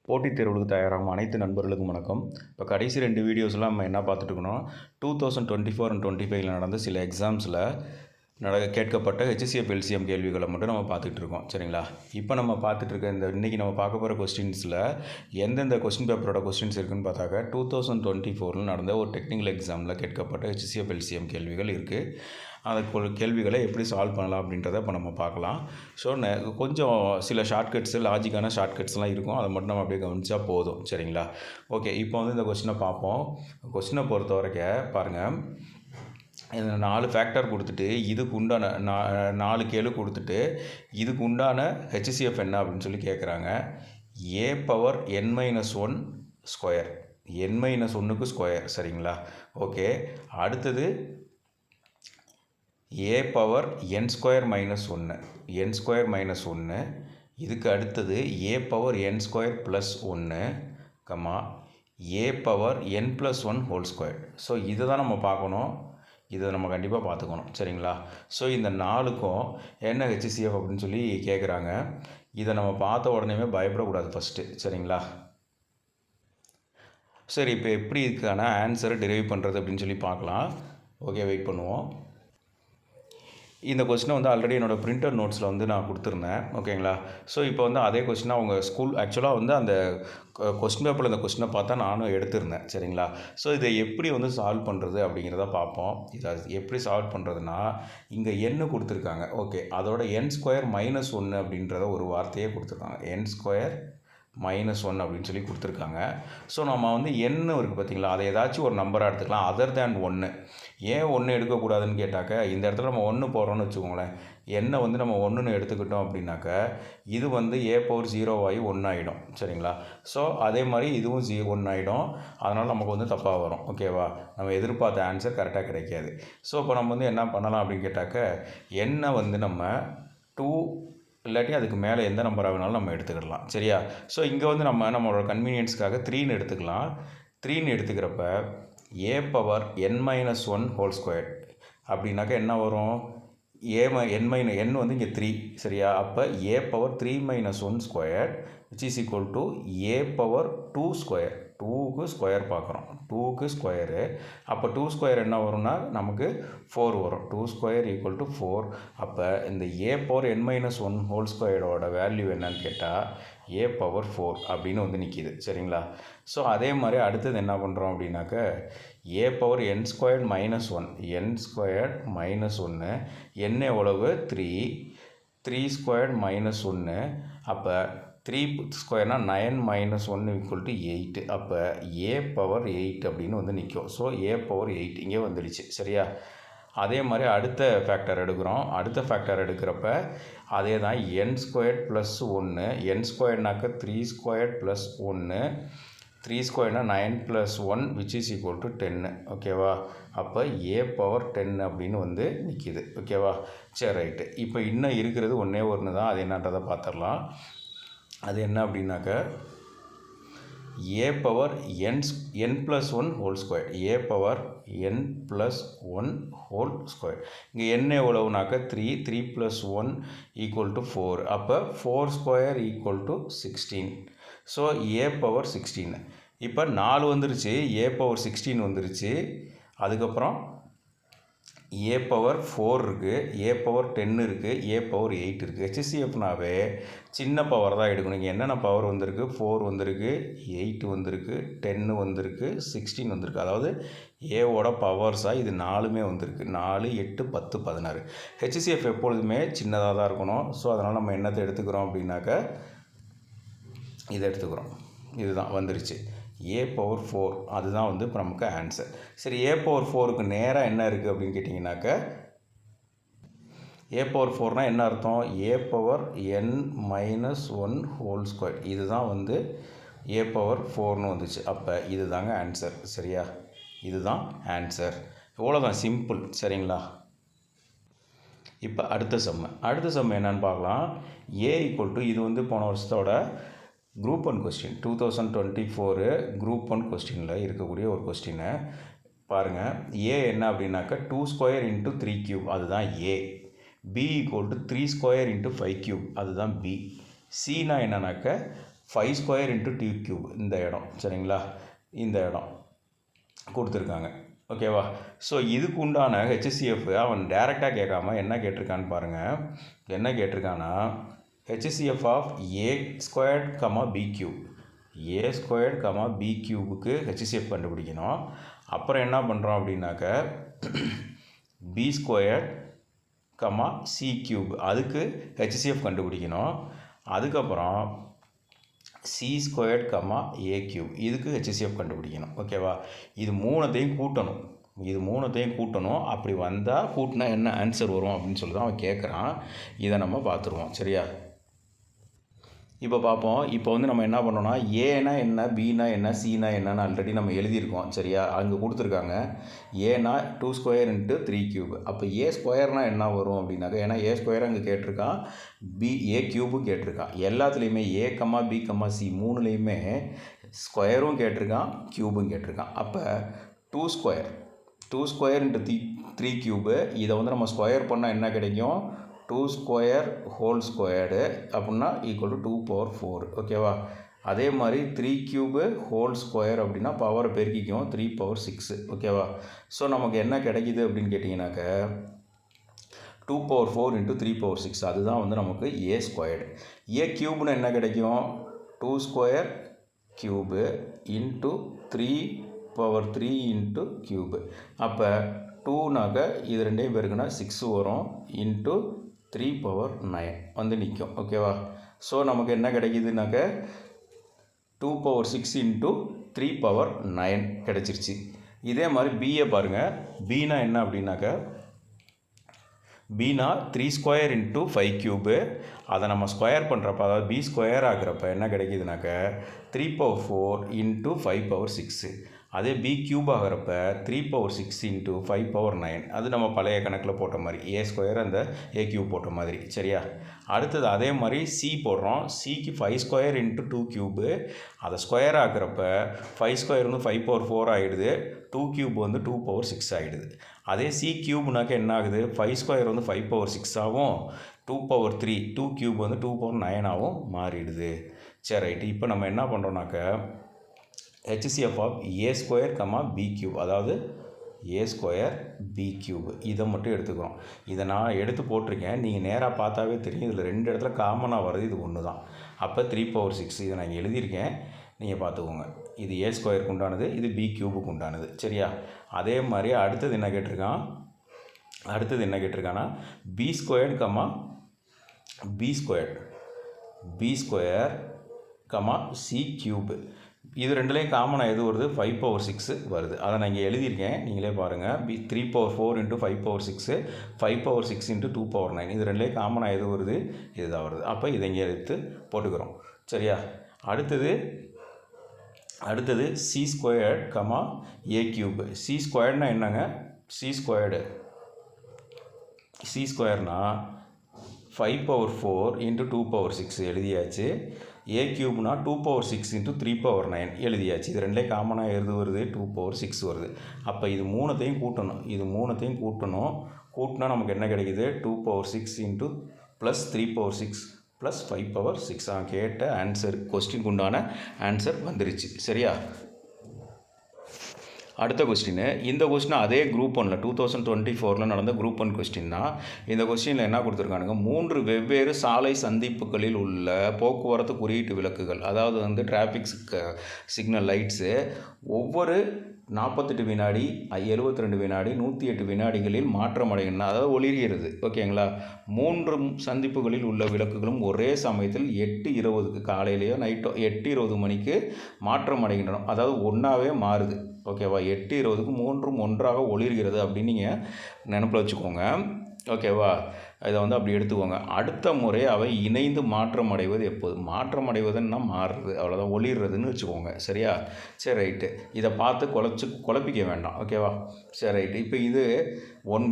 போட்டித் தேர்வுகளுக்கு தயாராகும் அனைத்து நண்பர்களுக்கும் வணக்கம். இப்போ கடைசி 2 வீடியோஸ்லாம் நம்ம என்ன பார்த்துட்ருக்கோம், 2024 அண்ட் 25ல் நடந்த சில எக்ஸாம்ஸில் கேட்கப்பட்ட HCF LCM கேள்விகளை மட்டும் நம்ம பார்த்துட்டு இருக்கோம். சரிங்களா? இப்போ நம்ம பார்த்துட்ருக்க இன்றைக்கி நம்ம பார்க்க போகிற கொஸ்டின்ஸில் எந்தெந்த கொஸ்டின் பேப்பரோட கொஸ்டின்ஸ் இருக்குதுன்னு பார்த்தாக்க 2024ல் நடந்த ஒரு டெக்னிக்கல் எக்ஸாமில் கேட்கப்பட்ட HCF LCM கேள்விகள் இருக்குது. அந்த கேள்விகளை எப்படி சால்வ் பண்ணலாம் அப்படின்றத இப்போ நம்ம பார்க்கலாம். ஸோ கொஞ்சம் சில ஷார்ட்கட்ஸு லாஜிக்கான ஷார்ட்கட்ஸ்லாம் இருக்கும், அதை மட்டும் நம்ம அப்படியே கவனிச்சா போதும். சரிங்களா? ஓகே, இப்போ வந்து இந்த கொஸ்டினை பார்ப்போம். கொஸ்டினை பொறுத்த வரைக்கும் பாருங்கள், 4 ஃபேக்டர் கொடுத்துட்டு இதுக்கு உண்டான 4 கேள்வி கொடுத்துட்டு இதுக்கு உண்டான HCF என்ன அப்படின்னு சொல்லி கேட்குறாங்க. a⁻n−1 ஸ்கொயர், n−1க்கு ஸ்கொயர். சரிங்களா? ஓகே, அடுத்தது a⁻n²−1, n²−1. இதுக்கு அடுத்தது a⁻n²+1, a⁻n+1 whole square. So இதை தான் நம்ம பார்க்கணும், இதை நம்ம கண்டிப்பாக பார்த்துக்கணும். சரிங்களா? ஸோ இந்த 4க்கும் என்ன HCF அப்படின்னு சொல்லி கேட்குறாங்க. இதை நம்ம பார்த்த உடனே பயப்படக்கூடாது ஃபஸ்ட்டு. சரிங்களா? சரி, இப்போ எப்படி இதுக்கான ஆன்சரை டெரைவ் பண்ணுறது அப்படின்னு சொல்லி பார்க்கலாம். ஓகே, வெயிட் பண்ணுவோம். இந்த கொஸ்டினை வந்து ஆல்ரெடி என்னோடய பிரிண்டட் நோட்ஸில் வந்து நான் கொடுத்துருந்தேன். ஓகேங்களா? ஸோ இப்போ வந்து அதே கொஸ்டினை அவங்க ஸ்கூல் ஆக்சுவலாக வந்து அந்த கொஸ்டின் பேப்பரில் இந்த கொஸ்டினை பார்த்தா நானும் எடுத்திருந்தேன். சரிங்களா? ஸோ இதை எப்படி வந்து சால்வ் பண்ணுறது அப்படிங்கிறத பார்ப்போம். இதை எப்படி சால்வ் பண்ணுறதுனா, இங்கே n கொடுத்துருக்காங்க. ஓகே, அதோட n²−1 அப்படின்றத ஒரு வார்த்தையே கொடுத்துருக்காங்க. n²−1 அப்படின்னு சொல்லி கொடுத்துருக்காங்க. ஸோ நம்ம வந்து n இருக்குது பார்த்தீங்களா, அதை ஏதாச்சும் ஒரு நம்பராக எடுத்துக்கலாம் அதர் தேன் 1. ஏன் 1 எடுக்கக்கூடாதுன்னு கேட்டாக்க, இந்த இடத்துல நம்ம 1 போடுறோன்னு வச்சுக்கோங்களேன், n வந்து நம்ம 1ன்னு எடுத்துக்கிட்டோம் அப்படின்னாக்க இது வந்து a⁻0 ஆகி 1 ஆகிடும். சரிங்களா? ஸோ அதே மாதிரி இதுவும் 1 ஆகிடும். அதனால் நமக்கு வந்து தப்பாக வரும். ஓகேவா? நம்ம எதிர்பார்த்த ஆன்சர் கரெக்டாக கிடைக்காது. ஸோ இப்போ நம்ம வந்து என்ன பண்ணலாம் அப்படின்னு கேட்டாக்க, n வந்து நம்ம 2 இல்லாட்டி அதுக்கு மேலே எந்த நம்பராக வேணாலும் நம்ம எடுத்துக்கிடலாம். சரியா? ஸோ இங்கே வந்து நம்மளோட கன்வீனியன்ஸ்க்காக 3ன்னு எடுத்துக்கலாம். 3ன்னு எடுத்துக்கிறப்ப a⁻n−1 ஹோல் ஸ்கொயர் அப்படின்னாக்கா என்ன வரும், n வந்து இங்கே 3. சரியா? அப்போ a⁻3−1 square which is equal to a⁻2 square. 2க்கு ஸ்கொயர் பார்க்குறோம், 2க்கு ஸ்கொயரு. அப்போ 2 ஸ்கொயர் என்ன வரும்னா நமக்கு 4 வரும். 2 ஸ்கொயர் ஈக்குவல் டு 4. அப்போ இந்த a⁻n−1 ஹோல் ஸ்கொயரோட வேல்யூ என்னன்னு கேட்டால் a⁻4 அப்படின்னு வந்து நிற்கிது. சரிங்களா? ஸோ அதே மாதிரி அடுத்தது என்ன பண்ணுறோம் அப்படின்னாக்க, a⁻n²−1, n²−1, n எவ்வளவு 3, 3² அப்போ 3 ஸ்கொயர்னா 9−1 ஈக்குவல் டு 8. அப்போ a⁻8 அப்படின்னு வந்து நிற்கும். ஸோ a⁻8 இங்கே வந்துடுச்சு. சரியா? அதே மாதிரி அடுத்த ஃபேக்டர் எடுக்கிறோம். அடுத்த ஃபேக்டர் எடுக்கிறப்ப அதே தான் n²+1, n²நாக்க 3²+1, 3² 9+1 which is equal to 10. ஓகேவா? அப்போ a⁻10 அப்படின்னு வந்து நிற்கிது. ஓகேவா? சரி, ரைட்டு. இப்போ இன்னும் இருக்கிறது ஒன்றே ஒன்று தான், அது என்னன்றதை பார்த்துடலாம். அது என்ன அப்படின்னாக்க a⁻n+1 whole square, a⁻n+1 whole square. இங்கே n எவ்வளவுனாக்க 3, 3+1 ஈக்குவல் டு 4. அப்போ 4² ஈக்குவல் டு 16. So a⁻16. இப்போ 4 வந்துருச்சு, a⁻16 வந்துருச்சு. அதுக்கப்புறம் a⁻4 இருக்குது, a⁻10 இருக்குது, a⁻8 இருக்குது. HCFனாவே சின்ன பவர் தான் எடுக்கணும். இங்கே என்னென்ன பவர் வந்திருக்கு, 4 வந்திருக்கு, 8 வந்திருக்கு, 10 வந்திருக்கு, 16 வந்திருக்கு. அதாவது ஏவோட பவர்ஸாக இது 4மே வந்திருக்கு. 4, 8, 10, 16. HCF எப்பொழுதுமே சின்னதாக தான் இருக்கணும். ஸோ அதனால் நம்ம என்னத்தை எடுத்துக்கிறோம் அப்படின்னாக்க இதை எடுத்துக்கிறோம். இதுதான் வந்துருச்சு a⁻4. அதுதான் வந்து இப்போ நமக்கு ஆன்சர். சரி, a⁻4க்கு நேராக என்ன இருக்குது அப்படின்னு கேட்டிங்கனாக்க, a⁻4னா என்ன அர்த்தம், a⁻n−1 ஹோல் ஸ்கொயர். இதுதான் வந்து a⁻4ன்னு வந்துச்சு. அப்போ இது தாங்க ஆன்சர். சரியா? இதுதான் ஆன்சர். இவ்வளோதான், சிம்பிள். சரிங்களா? இப்போ அடுத்த சம் என்னன்னு பார்க்கலாம். a = இது வந்து போன வருஷத்தோட குரூப் 1 கொஸ்டின், 2024 குரூப் 1 கொஸ்டினில் இருக்கக்கூடிய ஒரு கொஸ்டினை பாருங்கள். a என்ன அப்படின்னாக்கா 2² × 3³ அதுதான் a. b = 3² × 5³ அதுதான் b. cனா என்னன்னாக்கா 5 ஸ்கொயர் இன்ட்டு டி கியூப் இந்த இடம் சரிங்களா, இந்த இடம் கொடுத்துருக்காங்க. ஓகேவா? ஸோ இதுக்கு உண்டான ஹெச்சிஎஃப் அவன் டேரெக்டாக கேட்காம என்ன கேட்டிருக்கான்னு பாருங்கள். என்ன கேட்டிருக்கான்னா HCF of A squared comma B cube, A squared comma B கியூபுக்கு ஹெச்சிஎஃப் கண்டுபிடிக்கணும். அப்புறம் என்ன பண்ணுறோம் அப்படின்னாக்க B square comma C cube அதுக்கு ஹெச்சிஎஃப் கண்டுபிடிக்கணும். அதுக்கப்புறம் C squared comma A cube இதுக்கு ஹெச்சிஎஃப் கண்டுபிடிக்கணும். ஓகேவா? இது மூணுத்தையும் கூட்டணும். அப்படி வந்தால் கூட்டினா என்ன ஆன்சர் வரும் அப்படின்னு சொல்லி தான் அவன் கேட்குறான். இதை நம்ம பார்த்துருவோம். சரியா? இப்போ பார்ப்போம். இப்போ வந்து நம்ம என்ன பண்ணோம்னா ஏனா என்ன, பினா என்ன, சினா என்னன்னு ஆல்ரெடி நம்ம எழுதியிருக்கோம். சரியா? அங்கே கொடுத்துருக்காங்க ஏனா 2 ஸ்கொயர் இன்ட்டு 3 கியூப். அப்போ ஏ ஸ்கொயர்னால் என்ன வரும் அப்படின்னாக்க, ஏன்னா ஏ ஸ்கொயர் அங்கே கேட்டிருக்கான், ஏ கியூபும் கேட்டிருக்கான். எல்லாத்துலேயுமே ஏ கமா பி கமா சி மூணுலேயுமே ஸ்கொயரும் கேட்டிருக்கான், கியூபும் கேட்டிருக்கான். அப்போ 2 ஸ்கொயர் இன்ட்டு 3 கியூபு இதை வந்து நம்ம ஸ்கொயர் பண்ணால் என்ன கிடைக்கும், 2 ஸ்கொயர் ஹோல் ஸ்கொயர்டு அப்படின்னா ஈக்குவல் டு 2/4. ஓகேவா? அதே மாதிரி 3 கியூபு ஹோல் ஸ்கொயர் அப்படின்னா பவரை பெருக்கிக்கும் 3/6. ஓகேவா? ஸோ நமக்கு என்ன கிடைக்கிது அப்படின்னு கேட்டிங்கனாக்க 2/4 இன்ட்டு 3/6 அதுதான் வந்து நமக்கு ஏ ஸ்கொயர்டு. ஏ கியூப்னு என்ன கிடைக்கும், 2 square cube into 3/3 into cube. அப்போ 2நாக்க இது ரெண்டையும் பெருக்குன்னா 6 வரும் இன்ட்டு 3/9 வந்து நிற்கும். ஓகேவா? ஸோ நமக்கு என்ன கிடைக்கிதுனாக்க 2/6 இன்ட்டு 3/9 கிடச்சிருச்சு. இதே மாதிரி பிஏ பாருங்கள். பினா என்ன அப்படின்னாக்க பினா 3 ஸ்கொயர் இன்ட்டு 5 கியூபு அதை நம்ம ஸ்கொயர் பண்ணுறப்ப, அதாவது பி ஸ்கொயர் ஆகிறப்ப என்ன கிடைக்கிதுனாக்க 3/4 இன்ட்டு 5/6. அதே பி கியூப் ஆகிறப்ப 3/6 இன்ட்டு 5/9 அது நம்ம பழைய கணக்கில் போட்ட மாதிரி ஏ ஸ்கொயர் அந்த ஏ கியூப் போட்ட மாதிரி. சரியா? அடுத்தது அதே மாதிரி சி போடுறோம். சிக்கு 5 ஸ்கொயர் இன்ட்டு 2 கியூபு அதை ஸ்கொயர் ஆகிறப்ப 5 ஸ்கொயர் வந்து 5/4 ஆகிடுது, 2 கியூப் வந்து 2/6 ஆகிடுது. அதே சி கியூப்னாக்க என்ன ஆகுது, 5 ஸ்கொயர் வந்து 5/6 ஆகும், 2/3 2 கியூப் வந்து 2/9 ஆகும் மாறிடுது. சரி ரைட்டு. இப்போ நம்ம என்ன பண்ணுறோம்னாக்க HCF of A square comma B cube, அதாவது ஏ ஸ்கொயர் பி கியூப் இதை மட்டும் எடுத்துக்கிறோம். இதை நான் எடுத்து போட்டிருக்கேன், நீங்கள் நேராக பார்த்தாவே தெரியும். இதில் 2 இடத்துல காமனாக வருது, இது ஒன்று தான். அப்போ 3/6 இதை நான் எழுதியிருக்கேன், நீங்கள் பார்த்துக்கோங்க. இது ஏ ஸ்கொயருக்கு உண்டானது, இது பி கியூபுக்கு உண்டானது. சரியா? அதே மாதிரி அடுத்தது என்ன கேட்டிருக்கான்னா B square comma B square comma C cube இது ரெண்டுலேயும் காமனாக எது வருது, 5/6 வருது. அதை நான் இங்கே எழுதியிருக்கேன், நீங்களே பாருங்கள். 3/4 இன்ட்டு 5/6 5/6 இன்ட்டு 2/9 இது ரெண்டுலேயும் காமனாக எது வருது, இதுதான் வருது. அப்போ இதை இங்கே எடுத்து போட்டுக்கிறோம். சரியா? அடுத்தது C squared comma A cube. C ஸ்கொயர்னால் என்னங்க, சி ஸ்கொயர்னா 5/4 இன்ட்டு 2/6 எழுதியாச்சு. ஏ கியூப்னா 2/6 இன்ட்டு 3/9 எழுதியாச்சு. இது ரெண்டே காமனாக எது வருது, 2/6 வருது. அப்போ இது மூணுத்தையும் கூட்டணும். கூட்டினா நமக்கு என்ன கிடைக்குது, 2/6 இன்ட்டு ப்ளஸ் 3/6 ப்ளஸ் 5/6 கேட்ட ஆன்சர், கொஸ்டினுக்கு உண்டான ஆன்சர் வந்துருச்சு. சரியா? அடுத்த கொஸ்டின். இந்த கொஸ்டின் அதே குரூப் 1 2024 நடந்த குரூப் 1 கொஸ்டின் தான். இந்த கொஸ்டினில் என்ன கொடுத்துருக்கானுங்க, 3 வெவ்வேறு சாலை சந்திப்புகளில் உள்ள போக்குவரத்து குறியீட்டு விளக்குகள், அதாவது வந்து டிராஃபிக் சிக்னல் லைட்ஸு ஒவ்வொரு 48 வினாடி 72 வினாடி 108 வினாடிகளில் மாற்றம் அடைகின்றன, அதாவது ஒளிர்கிறது. ஓகேங்களா? 3 சந்திப்புகளில் உள்ள விளக்குகளும் ஒரே சமயத்தில் 8:20 காலையிலையோ நைட்டோ 8:20 மணிக்கு மாற்றம் அடைகின்றன, அதாவது ஒன்றாவே மாறுது. ஓகேவா? 8:20க்கு 3ம் ஒன்றாக ஒளிர்கிறது அப்படின்னு நீங்கள் நினப்பில் வச்சுக்கோங்க. ஓகேவா? இதை வந்து அப்படி எடுத்துக்கோங்க. அடுத்த முறை அவை இணைந்து மாற்றம் அடைவது எப்போது, மாற்றம் அடைவதுன்னா மாறுறது, அவ்வளோதான், ஒளிர்றதுன்னு வச்சுக்கோங்க. சரியா? சரி ரைட்டு. இதை பார்த்து குழப்பிக்க வேண்டாம். ஓகேவா? சரி ரைட்டு. இப்போ இது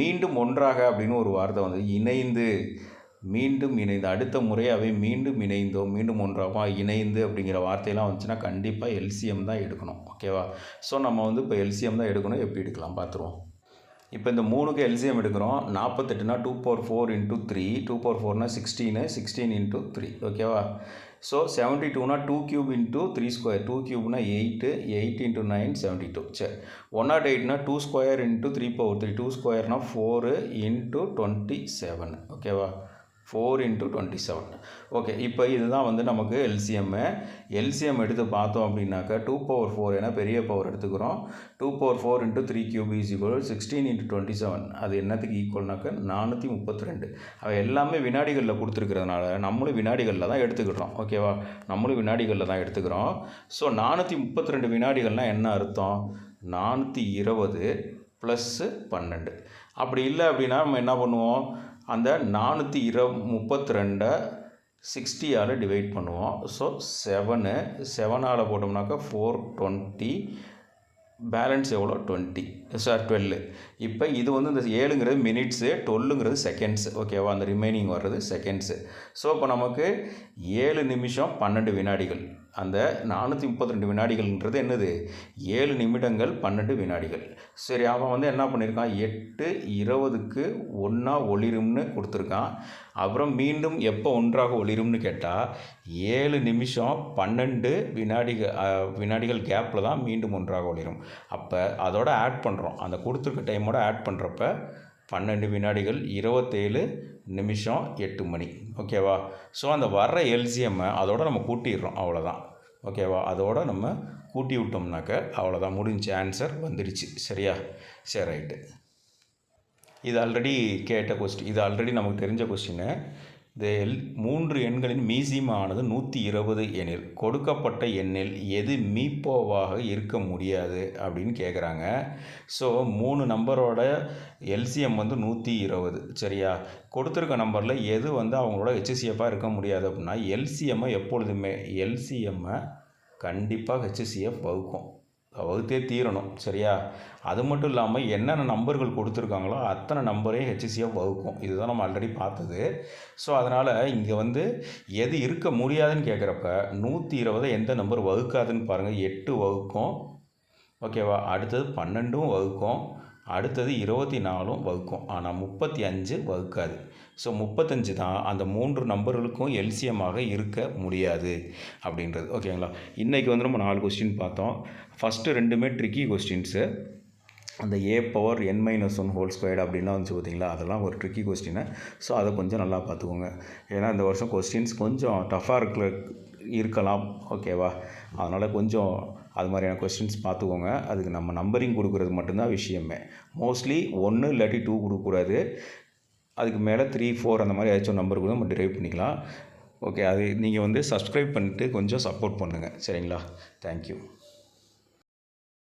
மீண்டும் ஒன்றாக அப்படின்னு ஒரு வார்த்தை வந்து மீண்டும் இணைந்து அடுத்த முறை அவை மீண்டும் இணைந்தோ மீண்டும் ஒன்றாக இணைந்து அப்படிங்கிற வார்த்தையெல்லாம் வந்துச்சுன்னா கண்டிப்பாக எல்சிஎம் தான் எடுக்கணும். ஓகேவா? ஸோ நம்ம வந்து இப்போ எல்சிஎம் தான் எடுக்கணும். எப்படி எடுக்கலாம் பார்த்துருவோம். இப்போ இந்த 3க்கு எல்சிஎம் எடுக்கிறோம். 48னா 2/4 இன்ட்டு 3, 2/4னா 16 இன்ட்டு 3. ஓகேவா? ஸோ 72னா 2 cube into 3 square, 2 cubeனா 8, 8 into 9 72. சரி, 108னா 2 square into 3 power 3, 2 squareனா 4 into 27. ஓகேவா, 4 into 27. ஓகே, இப்போ இதுதான் வந்து நமக்கு எல்சிஎம் எடுத்து பார்த்தோம் அப்படின்னாக்கா 2 power 4, ஏன்னா பெரிய பவர் எடுத்துக்கிறோம். 2 power 4 into 3 cube is equal 16 into 27. அது என்னத்துக்கு ஈக்குவல்னாக்கா 432. அவ எல்லாமே வினாடிகளில் கொடுத்துருக்கிறதுனால நம்மளும் வினாடிகளில் தான் எடுத்துக்கிட்டோம். ஓகேவா, நம்மளும் வினாடிகளில் தான் எடுத்துக்கிறோம். ஸோ 432 வினாடிகள்னால் என்ன அர்த்தம்? 420 + 12. அப்படி இல்லை அப்படின்னா நம்ம என்ன பண்ணுவோம்? அந்த 432 60ஆல் டிவைட் பண்ணுவோம். ஸோ 7ஆல் போட்டோம்னாக்கா 420, பேலன்ஸ் எவ்வளோ? 12. இப்போ இது வந்து இந்த 7ங்கிறது மினிட்ஸு, 12ங்கிறது செகண்ட்ஸ். ஓகேவா, அந்த ரிமைனிங் வர்றது செகண்ட்ஸு. ஸோ இப்போ நமக்கு 7 நிமிஷம் 12 வினாடிகள். அந்த 432 வினாடிகள்ன்றது என்னது? 7 நிமிடங்கள் 12 வினாடிகள். சரி, அவன் வந்து என்ன பண்ணியிருக்கான்? 8:20க்கு ஒன்றா ஒளிரும்னு கொடுத்துருக்கான். அப்புறம் மீண்டும் எப்போ ஒன்றாக ஒளிரும்னு கேட்டால் 7 நிமிஷம் 12 வினாடிகள் கேப்பில் தான் மீண்டும் ஒன்றாக ஒளிரும். அப்போ அதோட ஆட் பண்ணுறோம், அந்த கொடுத்துருக்க டைமோட ஆட் பண்ணுறப்ப 12 வினாடிகள் 27 நிமிஷம் 8 மணி. ஓகேவா, ஸோ அந்த வர்ற எல்சிஎம்மை அதோட நம்ம கூட்டிடுறோம், அவ்வளோதான். ஓகேவா, அதோட நம்ம கூட்டி விட்டோம்னாக்க அவ்வளோதான், முடிஞ்சு, ஆன்சர் வந்துடுச்சு. சரியா? சரி, ரைட்டு. இது ஆல்ரெடி கேட்ட கொஸ்டின், இது ஆல்ரெடி நமக்கு தெரிஞ்ச கொஸ்டின்னு. இந்த 3 எண்களின் மீசியமானது 120 எனில் கொடுக்கப்பட்ட எண்ணில் எது மீப்போவாக இருக்க முடியாது அப்படின்னு கேட்குறாங்க. ஸோ 3 நம்பரோட எல்சிஎம் வந்து 120. சரியா? கொடுத்துருக்க நம்பரில் எது வந்து அவங்களோட ஹெச்சிஎஃப்பாக இருக்க முடியாது அப்படின்னா எல்சிஎம்மை எப்பொழுதுமே கண்டிப்பாக ஹெச்சிஎஃப் வகுத்தே தீரணும். சரியா? அது மட்டும் இல்லாமல் என்னென்ன நம்பர்கள் கொடுத்துருக்காங்களோ அத்தனை நம்பரே ஹெச்சிஎஃப் வகுக்கும். இதுதான் நம்ம ஆல்ரெடி பார்த்தது. ஸோ அதனால் இங்கே வந்து எது இருக்க முடியாதுன்னு கேட்குறப்ப 120 எந்த நம்பர் வகுக்காதுன்னு பாருங்கள். 8 வகுக்கும். ஓகேவா, அடுத்தது 12ம் வகுக்கும், அடுத்தது 24ம் வகுக்கும். ஆனால் 35 வகுக்காது. ஸோ 35 தான் அந்த 3 நம்பர்களுக்கும் எல்சிஎம்மாக இருக்க முடியாது அப்படின்றது. ஓகேங்களா, இன்றைக்கி வந்து நம்ம 4 கொஸ்டின் பார்த்தோம். ஃபஸ்ட்டு 2மே ட்ரிக்கி கொஸ்டின்ஸு. அந்த a⁻n−1² அப்படின்லாம் வந்துச்சு பார்த்தீங்களா, அதெல்லாம் ஒரு ட்ரிக்கி கொஸ்டின்னு. ஸோ அதை கொஞ்சம் நல்லா பார்த்துக்கோங்க. ஏன்னா இந்த வருஷம் கொஸ்டின்ஸ் கொஞ்சம் டஃப்பாக இருக்கலாம். ஓகேவா, அதனால் கொஞ்சம் அது மாதிரியான கொஸ்டின்ஸ் பார்த்துக்கோங்க. அதுக்கு நம்ம நம்பரிங் கொடுக்குறது மட்டும்தான் விஷயமே. மோஸ்ட்லி 1 இல்லாட்டி 2 கொடுக்கக்கூடாது. அதுக்கு மேலே 3, 4 அந்த மாதிரி ஏதாச்சும் நம்பர் கூட நம்ம டிரைவ் பண்ணிக்கலாம். ஓகே, அது நீங்கள் வந்து சப்ஸ்கிரைப் பண்ணிட்டு கொஞ்சம் சப்போர்ட் பண்ணுங்கள். சரிங்களா? தேங்க்யூ.